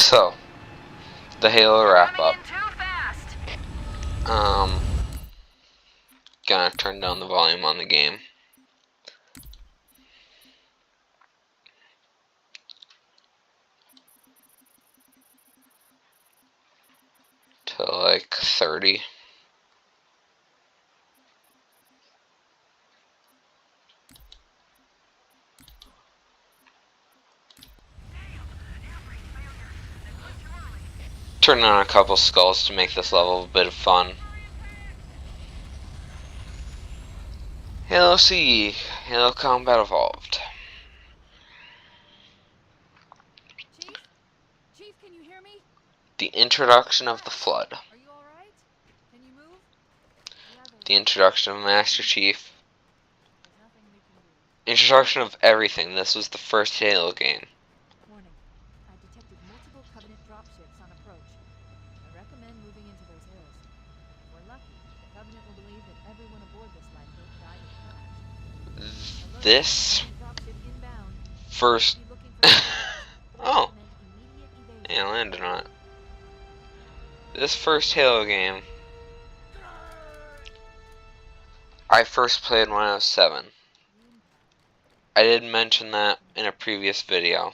So, the Halo wrap-up. Gonna turn down the volume on the game. To like 30. Turn on a couple skulls to make this level a bit of fun. Halo CE, Halo Combat Evolved. Chief, can you hear me? The introduction of the Flood. Are you all right? Can you move? The introduction of Master Chief. There's nothing we can do. Introduction of everything. This was the first Halo game. Warning. I've detected multiple Covenant dropships on approach. I recommend moving into those hills. If we're lucky, the Covenant will believe that everyone aboard this lifeboat died in a crash. This Dropship inbound. first... Be looking for Oh, immediate evasion. yeah, I landed on it. This first Halo game, I first played when I was 7. I did mention that in a previous video,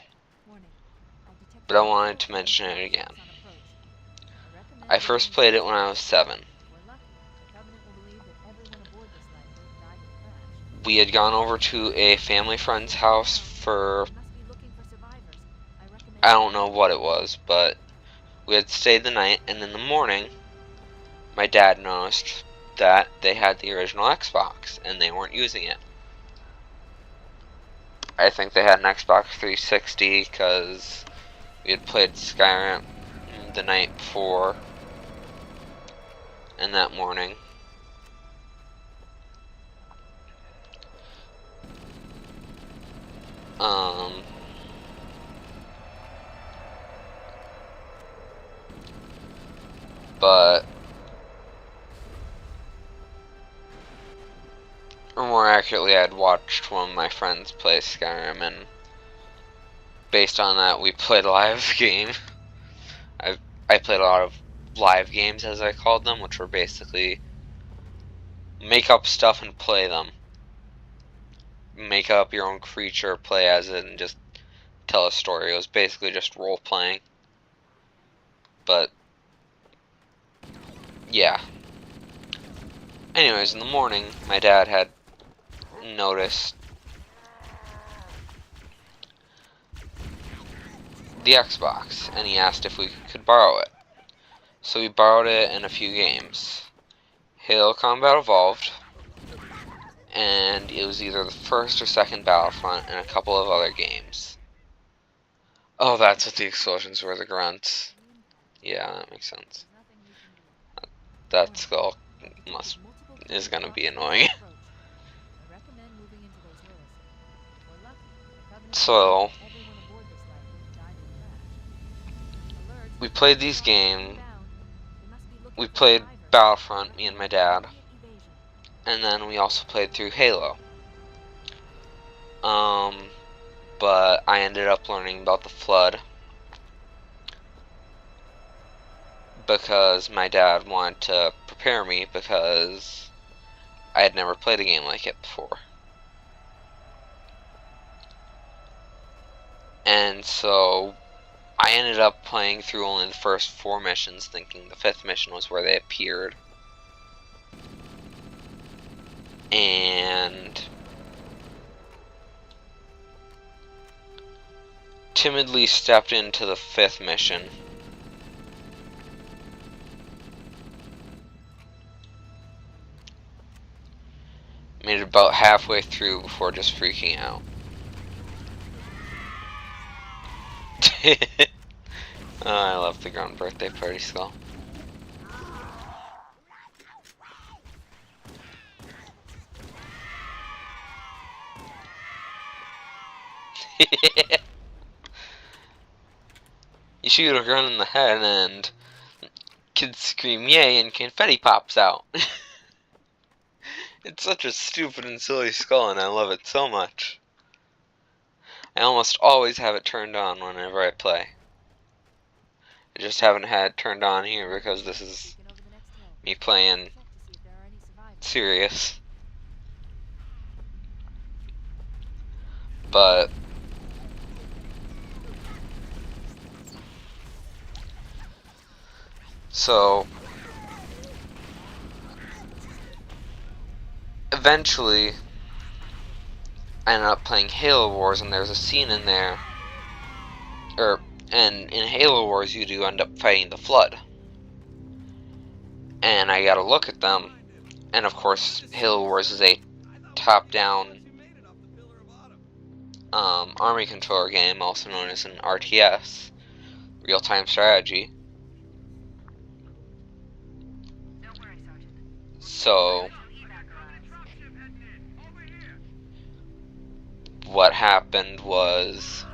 but I wanted to mention it again. I first played it when I was 7. We had gone over to a family friend's house for, I don't know what it was, but we had stayed the night, and in the morning, my dad noticed that they had the original Xbox, and they weren't using it. I think they had an Xbox 360, because we had played Skyrim the night before, and that morning. But, or more accurately, I'd watched one of my friends play Skyrim, and based on that, we played a live game. I played a lot of live games, as I called them, which were basically make up stuff and play them. Make up your own creature, play as it, and just tell a story. It was basically just role-playing. But, yeah. Anyways, in the morning, my dad had noticed the Xbox, and he asked if we could borrow it. So we borrowed it in a few games. Halo Combat Evolved, and it was either the first or second Battlefront, and a couple of other games. Oh, that's what the explosions were, the grunts. Yeah, that makes sense. That skull is gonna be annoying. So, we played these games. We played Battlefront, me and my dad. And then we also played through Halo. But I ended up learning about the Flood because my dad wanted to prepare me because I had never played a game like it before. And so I ended up playing through only the first 4 missions, thinking the 5th mission was where they appeared. And timidly stepped into the 5th mission. Made it about halfway through before just freaking out. Oh, I love the ground birthday party skull. You shoot a gun in the head and kids scream yay and confetti pops out. It's such a stupid and silly skull, and I love it so much. I almost always have it turned on whenever I play. I just haven't had it turned on here because this is Taken over the next hill. me playing Check to see if there are any survivors. serious. But so eventually I ended up playing Halo Wars, and there's a scene in there, and in Halo Wars you do end up fighting the Flood. And I got to look at them, and of course Halo Wars is a top-down army controller game, also known as an RTS, real-time strategy. So what happened was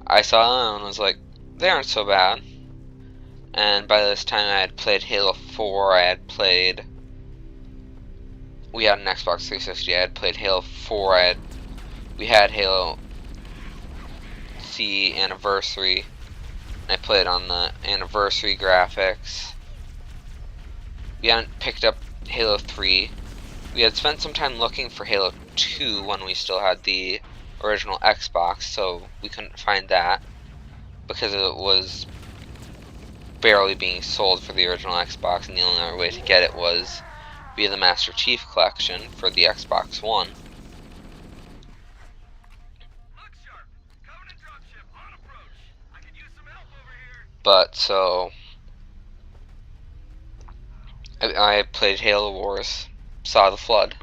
I saw them and was like, they aren't so bad. And by this time I had played Halo 4, we had an Xbox 360, I had played Halo 4, we had Halo CE Anniversary, and I played on the Anniversary graphics. We hadn't picked up Halo 3. We had spent some time looking for Halo 2 when we still had the original Xbox, so we couldn't find that because it was barely being sold for the original Xbox, and the only other way to get it was via the Master Chief Collection for the Xbox One. But so I played Halo Wars, saw the Flood,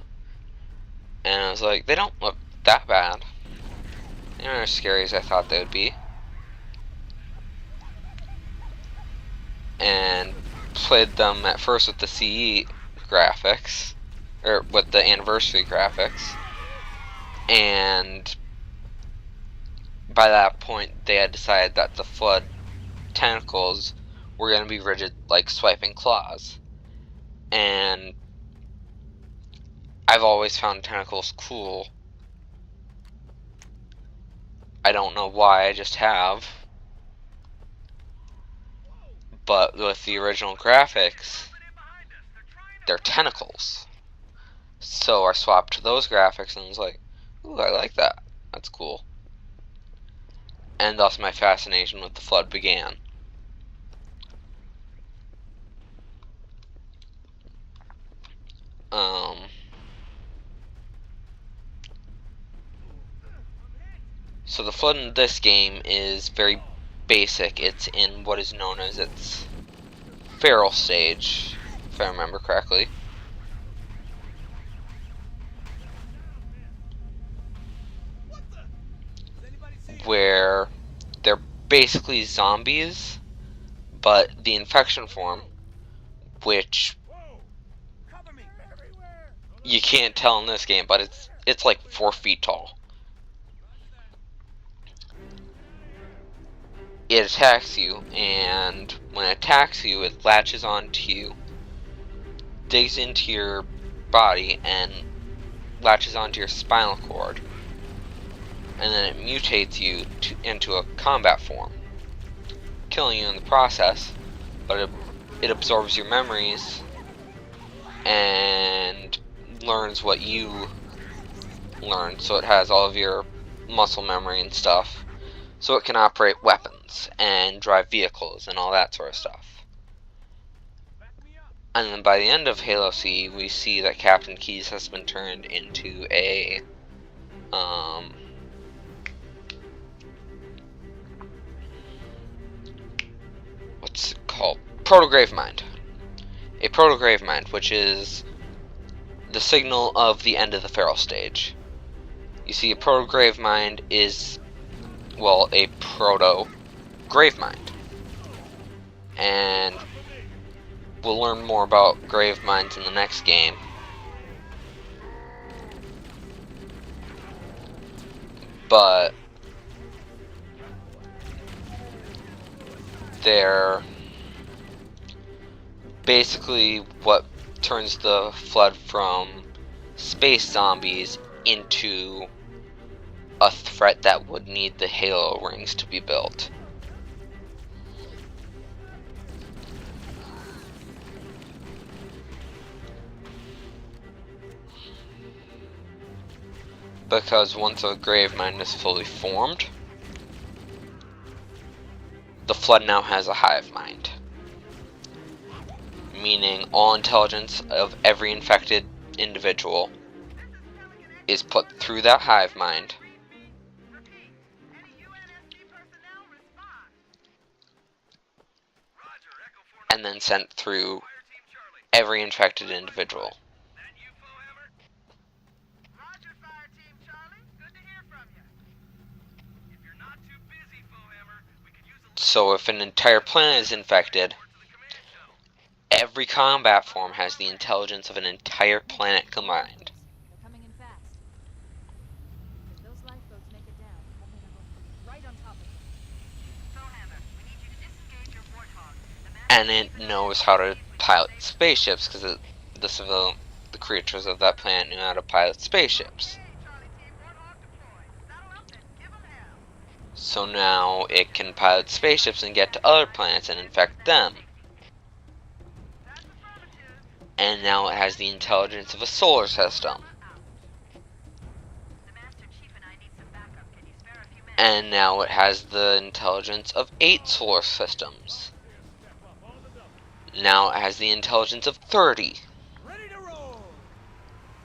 and I was like, they don't look that bad. They aren't as scary as I thought they would be. And played them at first with the CE graphics, or with the Anniversary graphics, and by that point they had decided that the Flood tentacles were going to be rigid like swiping claws. And I've always found tentacles cool. I don't know why, I just have. But with the original graphics, they're tentacles. So I swapped to those graphics and was like, ooh, I like that. That's cool. And thus my fascination with the Flood began. So the Flood in this game is very basic. It's in what is known as its feral stage, if I remember correctly. Where they're basically zombies, but the infection form, which you can't tell in this game, but it's like 4 feet tall. It attacks you, and when it attacks you, it latches onto you, digs into your body, and latches onto your spinal cord, and then it mutates you into a combat form, killing you in the process. But it absorbs your memories and learns what you learned, so it has all of your muscle memory and stuff, so it can operate weapons and drive vehicles and all that sort of stuff. And then by the end of Halo C, we see that Captain Keyes has been turned into a what's it called? Proto-Grave Mind. A Proto-Grave Mind, which is the signal of the end of the feral stage. You see, a Proto-Grave Mind is, well, a Proto-Grave Mind. And we'll learn more about Grave Minds in the next game. But they're basically what turns the Flood from space zombies into a threat that would need the Halo rings to be built. because once a grave mind is fully formed, the flood now has a hive mind, meaning all intelligence of every infected individual is put through that hive mind and then sent through every infected individual. So if an entire planet is infected, every combat form has the intelligence of an entire planet combined. They're coming in fast. If those lifeboats make it down, the Covenant are going to be right on top of them. Bowhammer, we need you to disengage your warthog. And it knows how to pilot spaceships because the creatures of that planet knew how to pilot spaceships. So now it can pilot spaceships and get to other planets and infect them. And now it has the intelligence of a solar system. And now it has the intelligence of 8 solar systems. Now it has the intelligence of 30.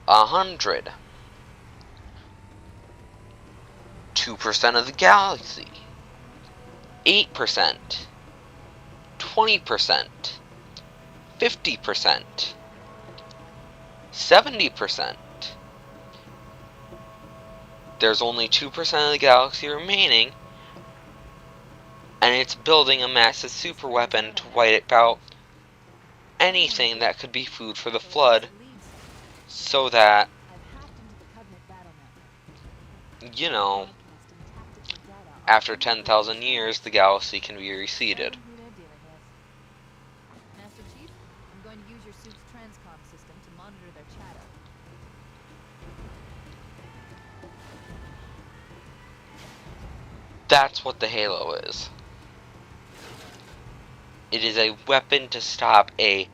100. 2% of the galaxy. 8%. 20%. 50%. 70%. There's only 2% of the galaxy remaining, and it's building a massive super weapon to wipe out anything that could be food for the flood, so that, you know, after 10,000 years, the galaxy can be reseeded. Master Chief, I'm going to use your suit's transcom system to monitor their chatter. That's what the Halo is. It is a weapon to stop a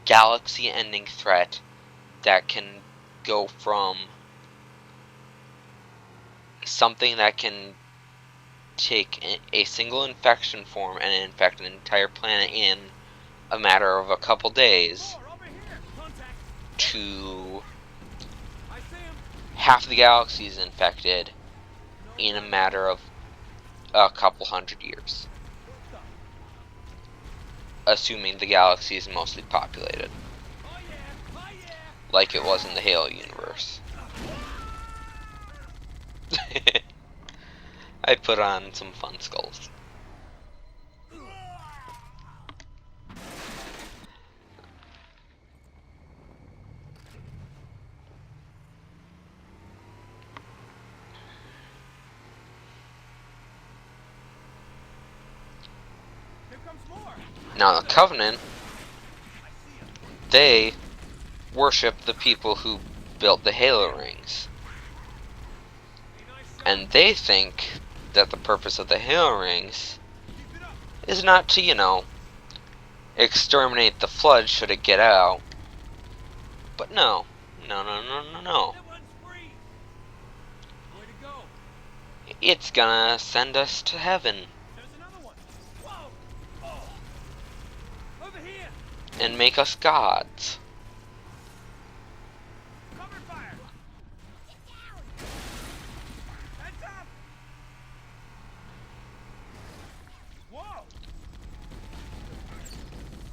galaxy-ending threat that can go from something that can take a single infection form and infect an entire planet in a matter of a couple days to half the galaxy is infected in a matter of a couple hundred years, assuming the galaxy is mostly populated, like it was in the Halo universe. I put on some fun skulls. Now the Covenant, they worship the people who built the Halo rings. And they think that the purpose of the Halo rings is not to, you know, exterminate the flood should it get out. But no. No. It's gonna send us to heaven. And make us gods.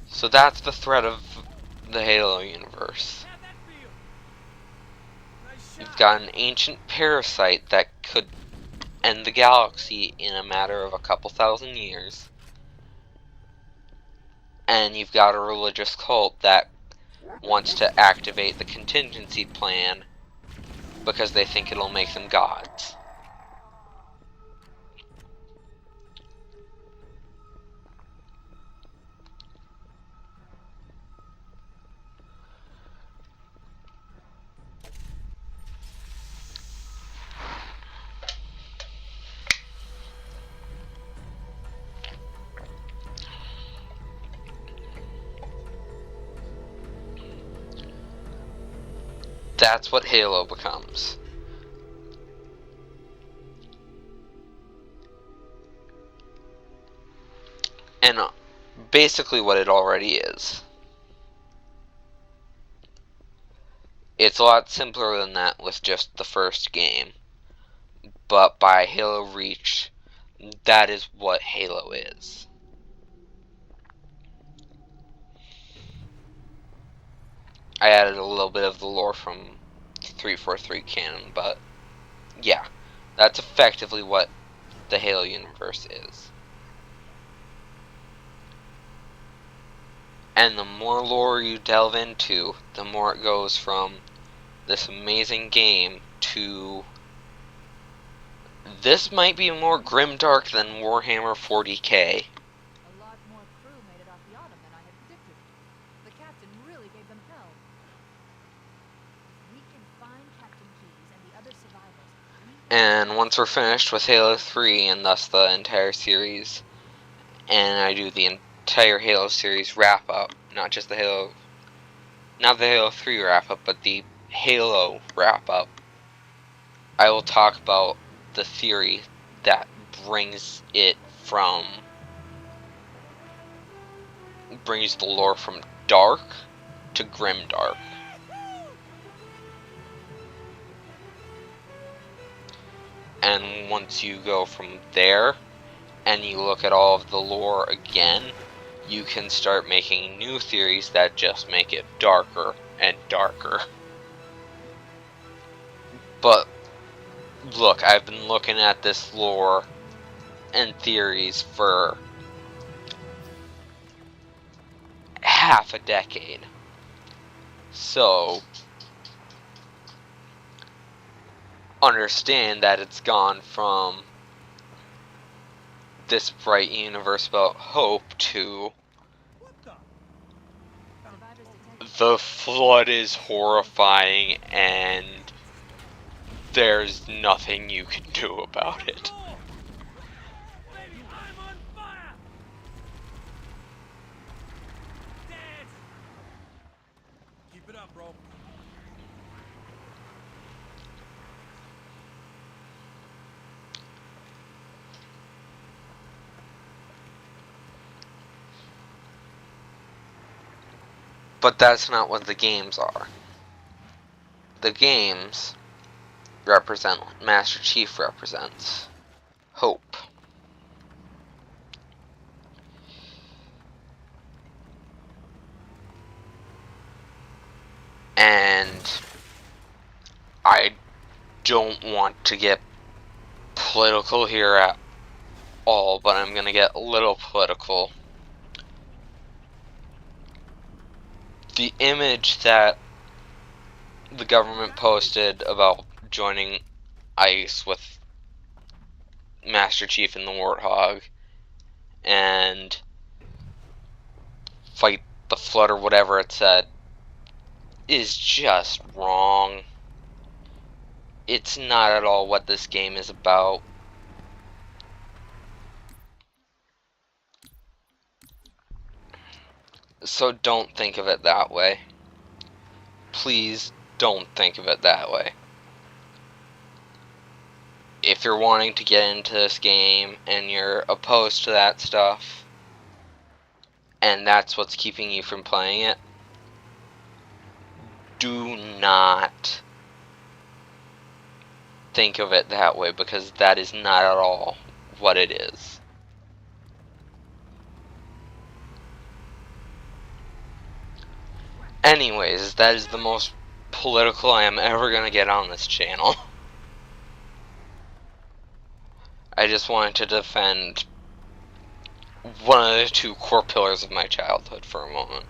So that's the threat of the Halo universe. You've got an ancient parasite that could end the galaxy in a matter of a couple thousand years. And you've got a religious cult that wants to activate the contingency plan because they think it'll make them gods. That's what Halo becomes. And basically what it already is. It's a lot simpler than that with just the first game. But by Halo Reach, that is what Halo is. I added a little bit of the lore from 343 canon, but yeah, that's effectively what the Halo universe is. And the more lore you delve into, the more it goes from this amazing game to this might be more grimdark than Warhammer 40k. A lot more crew made it off the Autumn than I had predicted. The captain really gave them hell. If we can find Captain Keyes and the other survivors, And once we're finished with Halo 3 and thus the entire series, and I do the entire Halo series wrap up, not the Halo 3 wrap up, but the Halo wrap up, I will talk about the theory that brings the lore from dark to grimdark. And once you go from there and you look at all of the lore again, you can start making new theories that just make it darker and darker. But look, I've been looking at this lore and theories for half a decade. So understand that it's gone from this bright universe about hope to the flood is horrifying and there's nothing you can do about it. Keep it up, bro. But that's not what the games are. The games represent what Master Chief represents. Hope. And I don't want to get political here at all, but I'm gonna get a little political. The image that the government posted about joining ICE with Master Chief and the Warthog and fight the flood or whatever it said is just wrong. It's not at all what this game is about. So don't think of it that way. Please don't think of it that way. If you're wanting to get into this game and you're opposed to that stuff, and that's what's keeping you from playing it, do not think of it that way, because that is not at all what it is. Anyways, that is the most political I am ever going to get on this channel. I just wanted to defend one of the two core pillars of my childhood for a moment.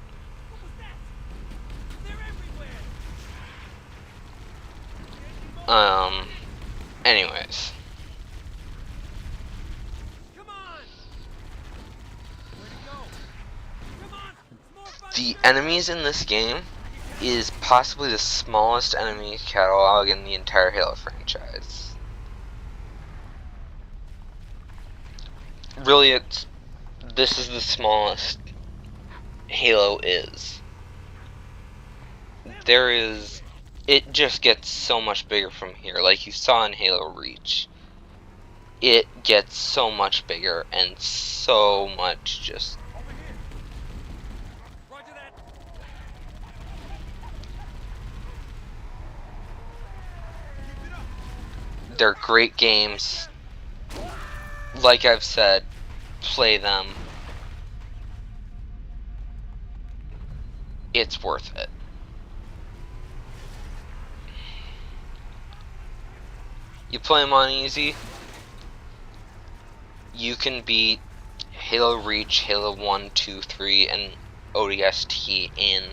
Anyways. The enemies in this game is possibly the smallest enemy catalog in the entire Halo franchise. Really, this is the smallest Halo is. It just gets so much bigger from here, like you saw in Halo Reach. it gets so much bigger and so much just... They're great games. Like I've said, play them. It's worth it. You play them on easy, you can beat Halo Reach, Halo 1, 2, 3, and ODST in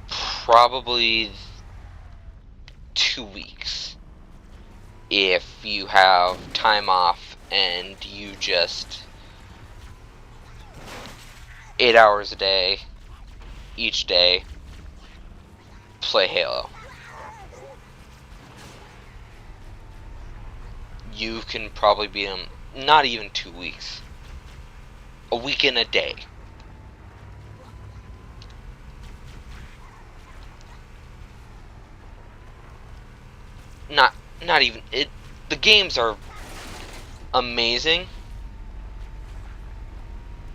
probably 2 weeks. If you have time off and you just 8 hours a day, each day, play Halo. You can probably beat them, not even 2 weeks. A week and a day. Not even it. The games are amazing,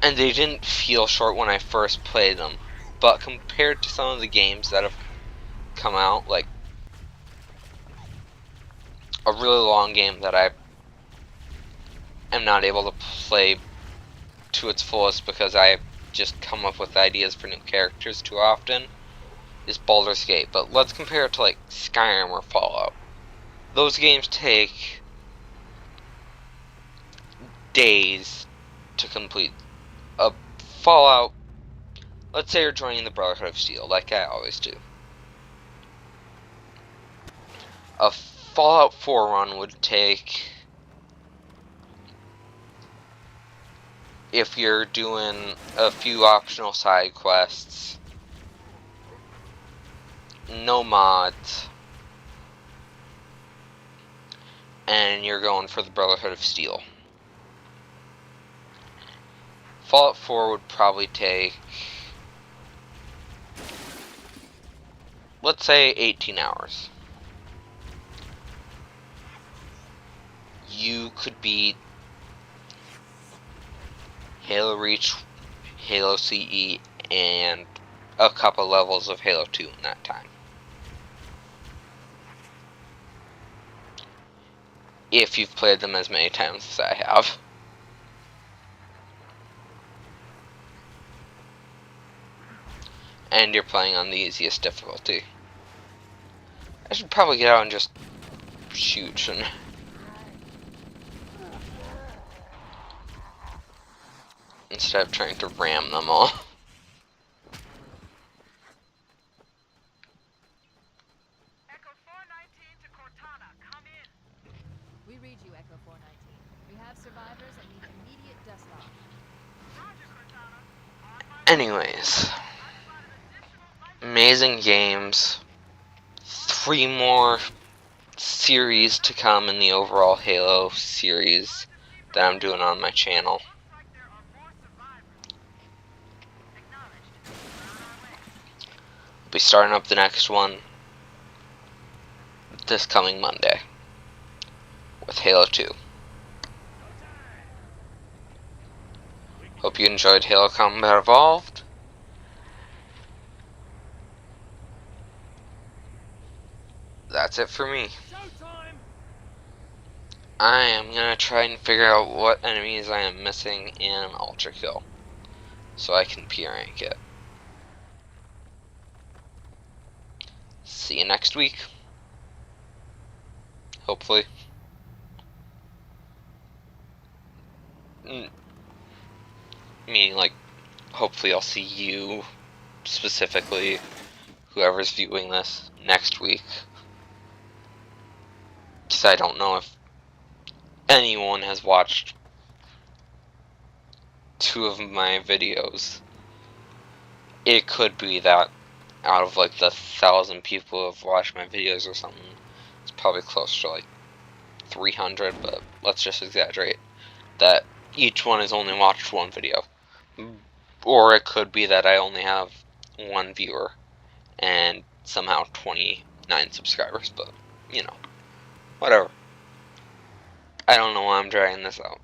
and they didn't feel short when I first played them. But compared to some of the games that have come out, like a really long game that I am not able to play to its fullest because I just come up with ideas for new characters too often, is Baldur's Gate. But let's compare it to like Skyrim or Fallout. Those games take days to complete. A Fallout, let's say you're joining the Brotherhood of Steel, like I always do. A Fallout 4 run would take, if you're doing a few optional side quests, no mods, and you're going for the Brotherhood of Steel. Fallout 4 would probably take, let's say, 18 hours. You could beat Halo Reach, Halo CE, and a couple levels of Halo 2 in that time. If you've played them as many times as I have. And you're playing on the easiest difficulty. I should probably get out and just shoot, shouldn't I? Instead of trying to ram them all. Echo 419 to Cortana, come in. We read you, Echo 419. We have survivors and need immediate dust off. Roger, Cortana. Anyways, amazing games. 3 more series to come in the overall Halo series that I'm doing on my channel. Be starting up the next one this coming Monday with Halo 2. Hope you enjoyed Halo Combat Evolved. That's it for me. I am gonna try and figure out what enemies I am missing in Ultra Kill so I can P rank it. See you next week. Hopefully. Meaning, like, hopefully I'll see you specifically, whoever's viewing this, next week. Because I don't know if anyone has watched 2 of my videos. It could be that out of like the 1,000 people who have watched my videos or something, it's probably close to like 300, but let's just exaggerate that each one has only watched 1 video. Or it could be that I only have 1 viewer and somehow 29 subscribers, but you know, whatever. I don't know why I'm dragging this out.